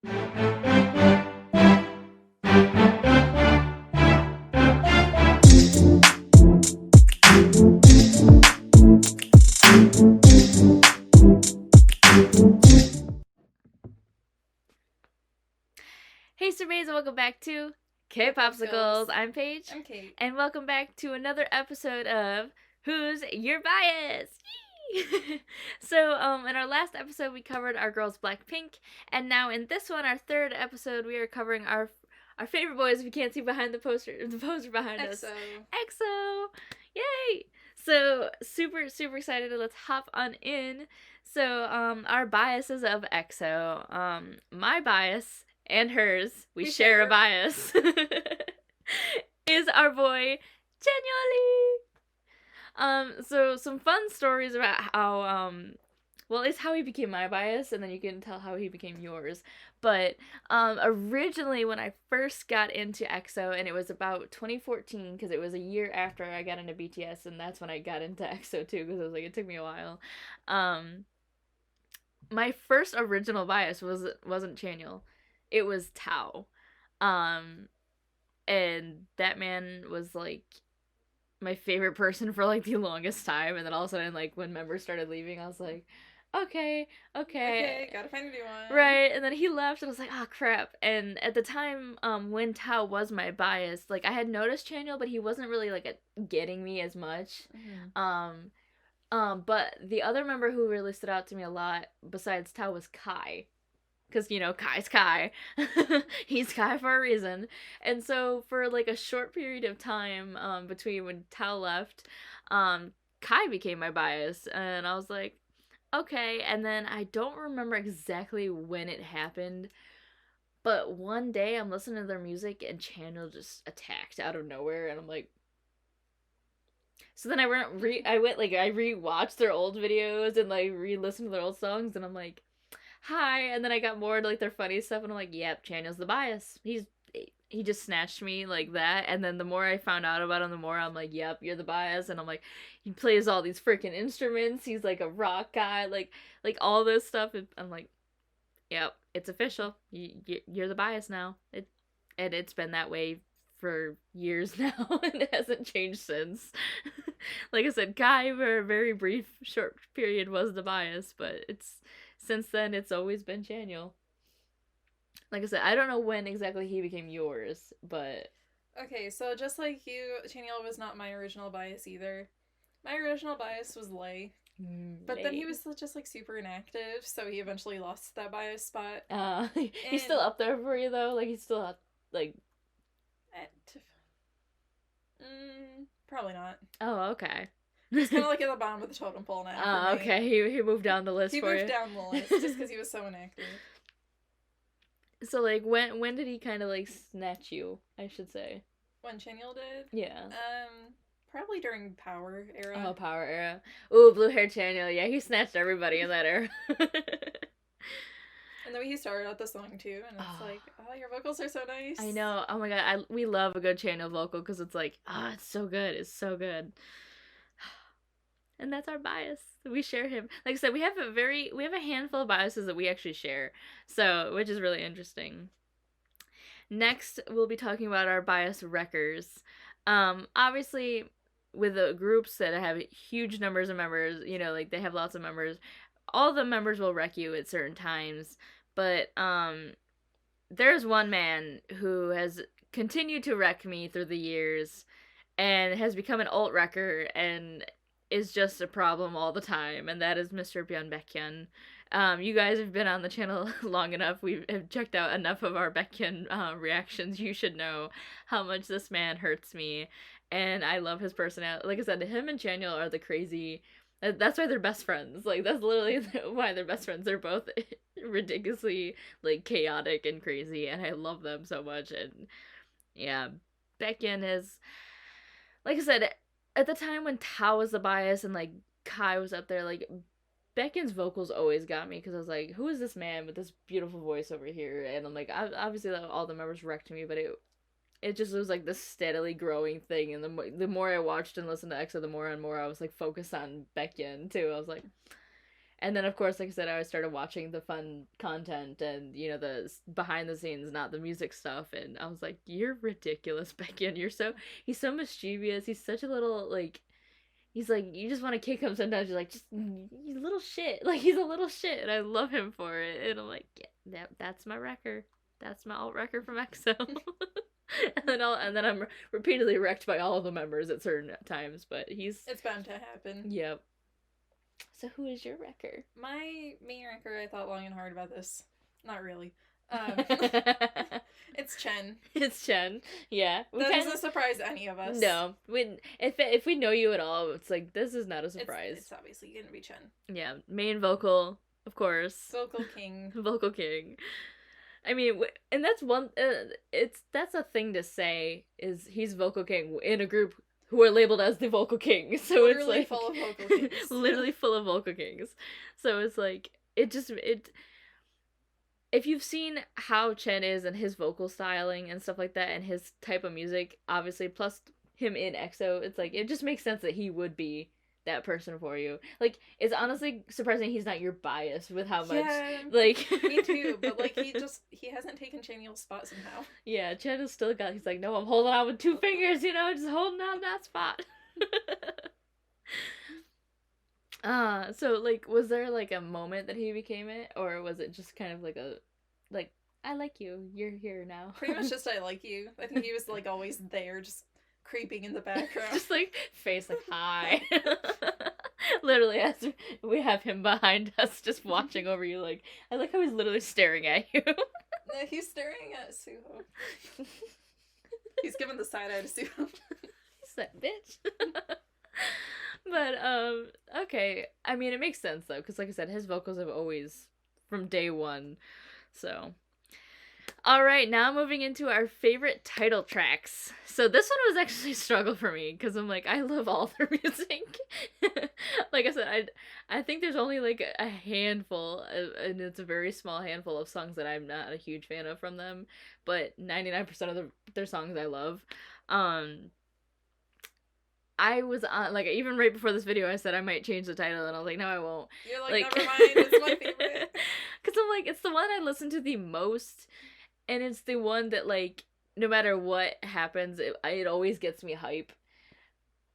Hey, Surveys, and welcome back to K-Popsicles. I'm Paige. I'm Kate. And welcome back to another episode of Who's Your Bias? So, in our last episode, we covered our girls Blackpink, and now in this one, our third episode, we are covering our favorite boys. If you can't see behind the poster behind us, EXO, yay! So super excited. Let's hop on in. So, our biases of EXO. My bias and hers, we share a bias, is our boy Genually. So some fun stories about how well, it's how he became my bias, and then you can tell how he became yours. But originally, when I first got into EXO, and it was about 2014, because it was a year after I got into BTS, and that's when I got into EXO too, because I was like, it took me a while. My first original bias wasn't Chanyeol, it was Tao. Um, and that man was like my favorite person for like the longest time, and then all of a sudden, like, when members started leaving, I was like, okay, gotta find a new one. Right, and then he left, and I was like, oh crap. And at the time, when Tao was my bias, like, I had noticed Chanyeol, but he wasn't really like getting me as much. But the other member who really stood out to me a lot besides Tao was Kai. Because, you know, Kai's Kai. He's Kai for a reason. And so, for like a short period of time between when Tao left, Kai became my bias. And I was like, okay. And then I don't remember exactly when it happened. But one day I'm listening to their music and Channel just attacked out of nowhere. And I'm like, so then I rewatched their old videos and like re-listened to their old songs, and I'm like, hi. And then I got more into like their funny stuff, and I'm like, yep, Chanyeol's the bias. He just snatched me like that. And then the more I found out about him, the more I'm like, yep, you're the bias. And I'm like, he plays all these freaking instruments. He's like a rock guy, like all this stuff. And I'm like, yep, it's official. You're the bias now. And it's been that way for years now, and it hasn't changed since. Like I said, Kai for a very brief, short period was the bias, but it's since then it's always been Chanyeol. Like I said, I don't know when exactly he became yours, but Okay, so just like you, Chanyeol was not my original bias either. My original bias was Lay. But then he was just like super inactive, so he eventually lost that bias spot. He's still up there for you though. Like, he's still up, like. Probably not. Oh, okay. He's kind of like at the bottom of the totem pole now. Oh, okay. He moved down the list. He moved down the list just because he was so inactive. So like, when did he kind of like snatch you? I should say. When Chanyeol did. Yeah. Probably during Power era. Oh, Power era. Ooh, blue hair Chanyeol. Yeah, he snatched everybody in that era. And the way he started out the song too, and it's like, oh, your vocals are so nice. I know. Oh my god, we love a good Chanyeol vocal, because it's like, it's so good. It's so good. And that's our bias. We share him. Like I said, we have a handful of biases that we actually share. So, which is really interesting. Next, we'll be talking about our bias wreckers. Obviously, with the groups that have huge numbers of members, you know, like they have lots of members, all the members will wreck you at certain times. But there's one man who has continued to wreck me through the years, and has become an alt wrecker, and is just a problem all the time, and that is Mr. Byun Baekhyun. You guys have been on the channel long enough. We have checked out enough of our Baekhyun reactions. You should know how much this man hurts me, and I love his personality. Like I said, him and Chanyeol are the crazy. That's why they're best friends. Like, that's literally why they're best friends. They're both ridiculously like chaotic and crazy, and I love them so much. And yeah, Baekhyun is, like I said, at the time when Tao was the bias and like Kai was up there, like Baekhyun's vocals always got me, because I was like, who is this man with this beautiful voice over here? And I'm like, obviously all the members wrecked me, but it just was like this steadily growing thing. And the more I watched and listened to EXO, the more and more I was like focused on Baekhyun too. I was like, And then, of course, like I said, I started watching the fun content and, the behind the scenes, not the music stuff. And I was like, you're ridiculous, Becky. And he's so mischievous. He's such a little, like, he's like, you just want to kick him sometimes. You're like, just, he's a little shit. Like, he's a little shit. And I love him for it. And I'm like, yeah, that's my wrecker. That's my alt wrecker from EXO. and then I'm repeatedly wrecked by all of the members at certain times. But it's bound to happen. Yep. So who is your wrecker? My main wrecker, I thought long and hard about this. Not really. It's Chen. It's Chen. Yeah. That doesn't surprise any of us. No. If we know you at all, it's like, this is not a surprise. It's obviously gonna be Chen. Yeah. Main vocal, of course. Vocal king. Vocal king. I mean, and that's one, that's a thing to say, is he's vocal king in a group who are labeled as the vocal king. So literally it's like full of vocal kings. Literally full of vocal kings. So it's like, if you've seen how Chen is and his vocal styling and stuff like that and his type of music, obviously, plus him in EXO, it's like, it just makes sense that he would be that person for you. Like, it's honestly surprising he's not your bias with how much, like... Me too, but, like, he hasn't taken Chanyeol's spot somehow. Yeah, Chen has still got, he's like, no, I'm holding on with 2 fingers, just holding on that spot. So, like, was there, like, a moment that he became it? Or was it just kind of like I like you, you're here now? Pretty much just I like you. I think he was, like, always there, just creeping in the background. Just, like, face, like, hi. Literally, as we have him behind us, just watching over you, like, I like how he's literally staring at you. No, he's staring at Suho. He's giving the side eye to Suho. He's that bitch. But, okay. I mean, it makes sense, though, because, like I said, his vocals have always, from day one, so... Alright, now moving into our favorite title tracks. So this one was actually a struggle for me, because I'm like, I love all their music. Like I said, I think there's only, like, a handful, and it's a very small handful of songs that I'm not a huge fan of from them, but 99% of their songs I love. I was on, like, even right before this video, I said I might change the title, and I was like, no, I won't. You're like, never mind, it's my favorite. Because I'm like, it's the one I listen to the most, and it's the one that, like, no matter what happens, it always gets me hype.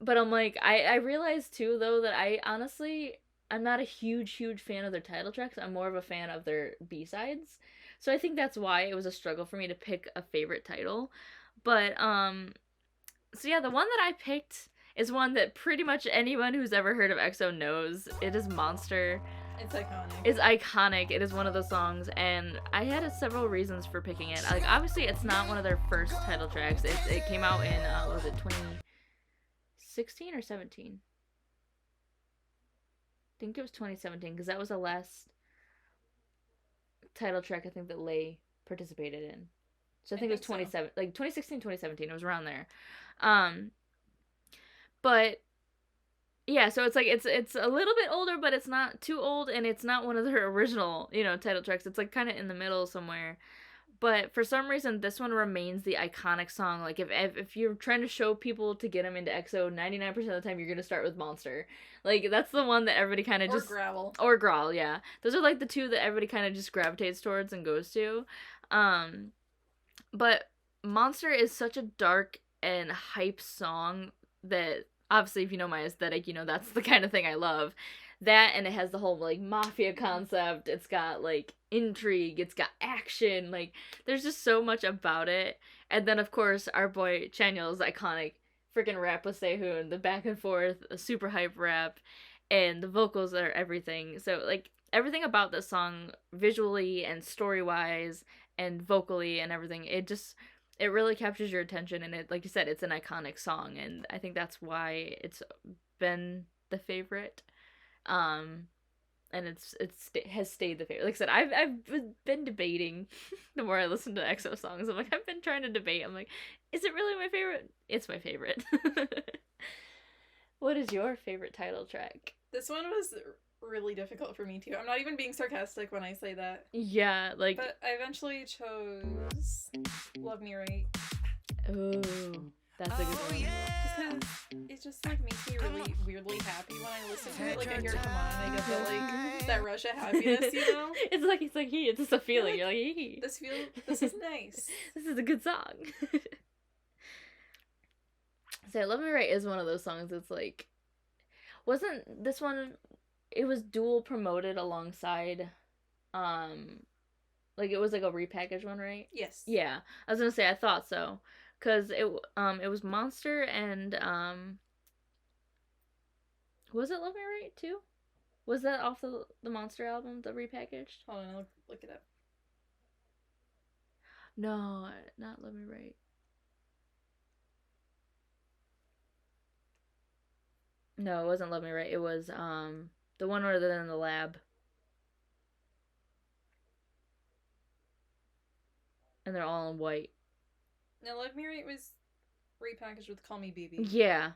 But I'm like, I realized, too, though, that I'm not a huge fan of their title tracks. I'm more of a fan of their B-sides. So I think that's why it was a struggle for me to pick a favorite title. But, so yeah, the one that I picked is one that pretty much anyone who's ever heard of EXO knows. It is Monster. It's iconic. It's iconic. It is one of the songs, and I had several reasons for picking it. Like, obviously, it's not one of their first title tracks. It came out in, was it 2016 or 17? I think it was 2017, because that was the last title track I think that Lay participated in. So I think it was 2016, 2017. It was around there. But yeah, so it's like it's a little bit older, but it's not too old, and it's not one of their original, title tracks. It's like kind of in the middle somewhere. But for some reason, this one remains the iconic song. Like, if you're trying to show people to get them into EXO, 99% of the time you're gonna start with Monster. Like, that's the one that everybody kind of just... Or Growl, yeah. Those are, like, the two that everybody kind of just gravitates towards and goes to. But Monster is such a dark and hype song that, obviously, if you know my aesthetic, that's the kind of thing I love. That, and it has the whole, like, mafia concept. It's got, like, intrigue. It's got action. Like, there's just so much about it. And then, of course, our boy Chanyeol's iconic freaking rap with Sehun. The back and forth, a super hype rap. And the vocals are everything. So, like, everything about this song, visually and story-wise and vocally and everything, it really captures your attention. And it, like you said, it's an iconic song. And I think that's why it's been the favorite. And it has stayed the favorite. Like I said, I've been debating the more I listen to EXO songs. I'm like, I've been trying to debate. I'm like, is it really my favorite? It's my favorite. What is your favorite title track? This one was really difficult for me too. I'm not even being sarcastic when I say that. Yeah, like... But I eventually chose Love Me Right. Oh, That's a good one. Because it just like makes me really weirdly happy when I listen to it. Like I hear "Come On" and I get that rush of happiness, you know. It's like it's just a feeling. You're like this is nice. This is a good song. So "Love Me Right" is one of those songs that's like, wasn't this one? It was dual promoted alongside, like it was like a repackaged one, right? Yes. Yeah, I was gonna say I thought so, cause it was Monster and was it "Love Me Right" too? Was that off the Monster album, the repackaged? Hold on, I'll look it up. No, not "Love Me Right." No, it wasn't "Love Me Right." It was the one where they're in the lab and they're all in white. Now, "Love Me Right" was repackaged with "Call Me Baby." Yeah.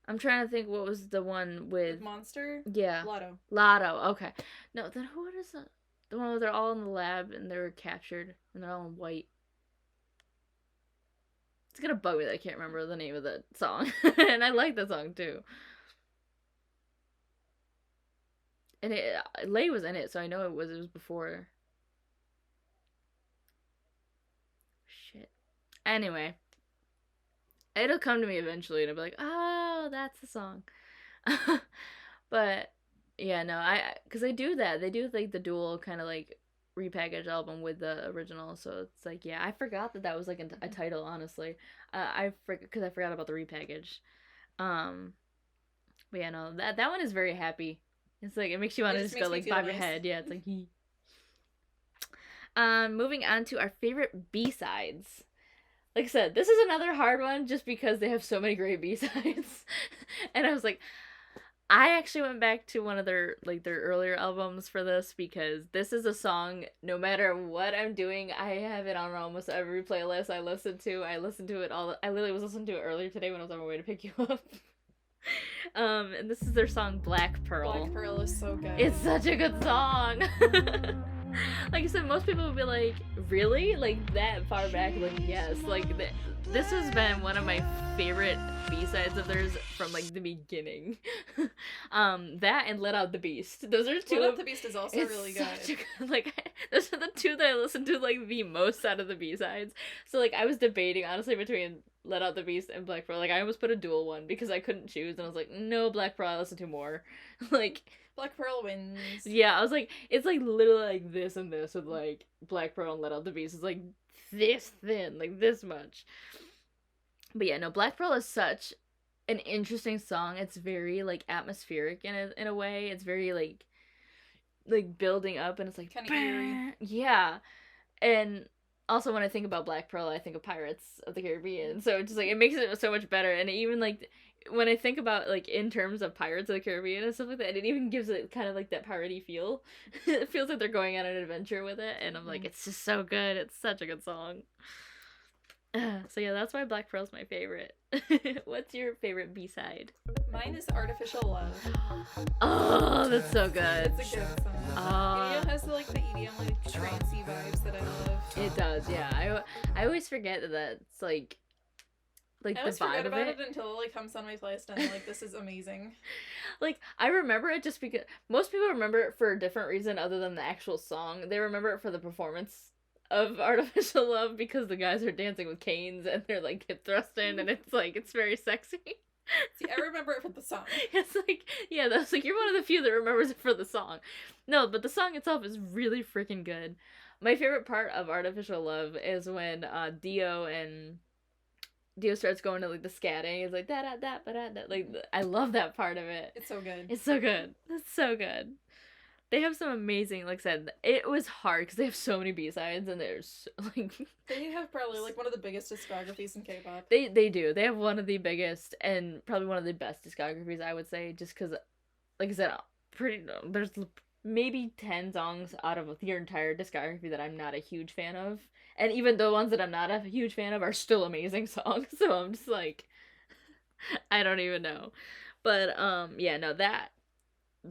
I'm trying to think what was the one with Monster? Yeah. Lotto. Lotto, okay. No, then what is that? The one where they're all in the lab and they're captured and they're all in white. It's gonna bug me that I can't remember the name of the song. And I like that song too. And Lay was in it, so I know it was before. Shit. Anyway. It'll come to me eventually and I'll be like, oh, that's the song. But yeah, no, because they do that. They do like the dual kind of like repackaged album with the original. So it's like, yeah, I forgot that was like a title. Honestly, because I forgot about the repackage. But yeah, no, that one is very happy. It's like it makes you want to just go like bob your head. Yeah, it's like he. Moving on to our favorite B-sides. Like I said, this is another hard one just because they have so many great B-sides. And I was like, I actually went back to one of their earlier albums for this because this is a song, no matter what I'm doing, I have it on almost every playlist I listen to. I listen to it all. I literally was listening to it earlier today when I was on my way to pick you up. And this is their song "Black Pearl." Black Pearl is so good. It's such a good song. Like I said, most people would be like, really? Like, that far back? Like, yes. Like, this has been one of my favorite B-sides of theirs from, like, the beginning. That and Let Out the Beast. Those are two. Let Out the Beast is also really good. Like, those are the two that I listen to, like, the most out of the B-sides. So, like, I was debating, honestly, between Let Out the Beast and Black Pearl. Like, I almost put a dual one because I couldn't choose, and I was like, no, Black Pearl, I listen to more. Like... Black Pearl wins. Yeah, I was like, it's like literally like this and this with like Black Pearl and Let Out the Beast. It's like this thin, like this much. But yeah, no, Black Pearl is such an interesting song. It's very like atmospheric in a way. It's very like building up and it's like kind of eerie. Yeah. And also when I think about Black Pearl, I think of Pirates of the Caribbean. So it's just like it makes it so much better. And even like when I think about like in terms of Pirates of the Caribbean and stuff like that, it even gives it kind of like that piratey feel. It feels like they're going on an adventure with it, and I'm like, it's just so good. It's such a good song. So yeah, that's why Black Pearl's my favorite. What's your favorite B-side? Mine is Artificial Love. Oh, that's so good. It's a good song. It has like the EDM like trancey vibes that I love. It does, yeah. I always forget that that's like I always forget about it until it like comes on my playlist and I'm like, this is amazing. Like, I remember it just because most people remember it for a different reason other than the actual song. They remember it for the performance of Artificial Love because the guys are dancing with canes and they're like hip thrusting and it's like it's very sexy. See, I remember it for the song. It's like, yeah, that's like, you're one of the few that remembers it for the song. No, but the song itself is really freaking good. My favorite part of Artificial Love is when Dio starts going to like the scatting. It's like da da da da da. Like I love that part of it. It's so good. It's so good. It's so good. They have some amazing, like I said, it was hard because they have so many B-sides and there's like they have probably like one of the biggest discographies in K-pop. They do. They have one of the biggest and probably one of the best discographies, I would say, just because, like I said, there's maybe 10 songs out of your entire discography that I'm not a huge fan of. And even the ones that I'm not a huge fan of are still amazing songs. So I'm just like, I don't even know. But, yeah, no, that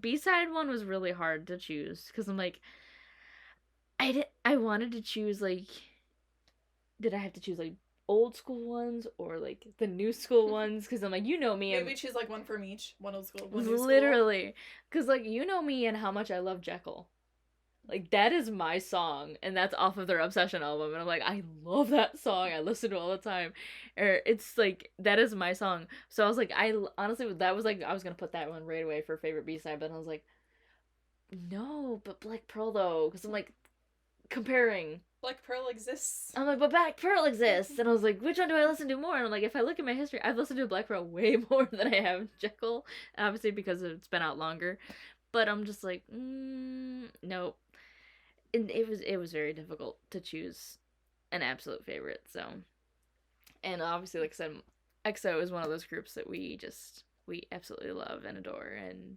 B-side one was really hard to choose. Because I'm like, I wanted to choose, like, did I have to choose, like, old school ones or like the new school ones, because I'm like, you know me, maybe choose like one from each, one old school, one new school. Literally, because like you know me and how much I love Jekyll. Like that is my song, and that's off of their Obsession album, and I'm like, I love that song. I listen to it all the time, or it's like that is my song. So I was like, I honestly that was like I was gonna put that one right away for favorite B-side, but I was like, no, but Black Pearl though, because I'm like comparing. Black Pearl exists. I'm like, but Black Pearl exists, and I was like, which one do I listen to more? And I'm like, if I look at my history, I've listened to Black Pearl way more than I have Jekyll, obviously because it's been out longer. But I'm just like, nope. And it was very difficult to choose an absolute favorite. So, and obviously, like I said, EXO is one of those groups that we absolutely love and adore, and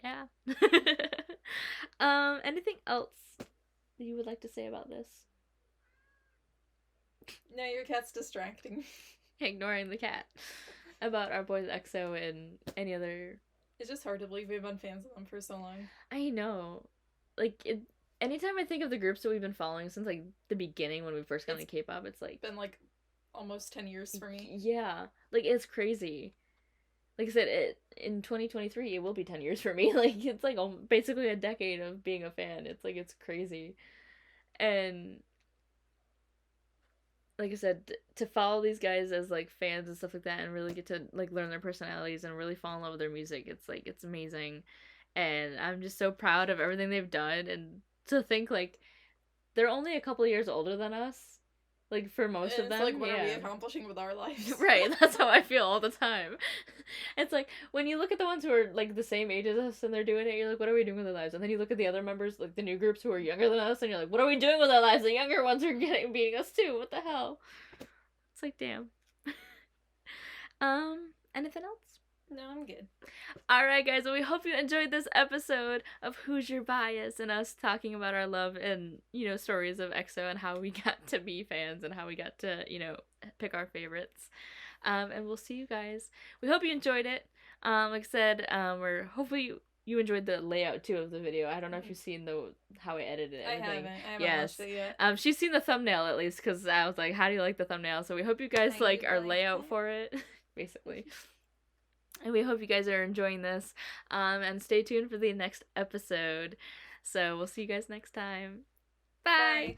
yeah. Anything else you would like to say about this? No, your cat's distracting. Ignoring the cat. About our boys EXO and any other. It's just hard to believe we've been fans of them for so long. I know. Like, anytime I think of the groups that we've been following since, like, the beginning when we first got into K-pop, it's, like... been, like, almost 10 years for me. Yeah. Like, it's crazy. Like I said, in 2023, it will be 10 years for me. Like, it's, like, basically a decade of being a fan. It's, like, it's crazy. And... like I said, to follow these guys as like fans and stuff like that, and really get to like learn their personalities and really fall in love with their music, it's like it's amazing, and I'm just so proud of everything they've done. And to think like they're only a couple of years older than us, like for most of them. Like, what are we accomplishing with our lives? Right, that's how I feel all the time. It's like when you look at the ones who are like the same age as us and they're doing it, you're like, what are we doing with our lives? And then you look at the other members, like the new groups who are younger than us, and you're like, what are we doing with our lives? The younger ones are beating us too. What the hell? It's like, damn. Anything else? No, I'm good. Alright, guys, well, we hope you enjoyed this episode of Who's Your Bias and us talking about our love and, stories of EXO and how we got to be fans and how we got to, pick our favorites. And we'll see you guys. We hope you enjoyed it. Like I said, we're hopefully you enjoyed the layout too of the video. I don't know if you've seen how I edited it. I haven't watched it yet. She's seen the thumbnail at least, because I was like, how do you like the thumbnail? So we hope you guys like our layout for it, basically. And we hope you guys are enjoying this. And stay tuned for the next episode. So we'll see you guys next time. Bye.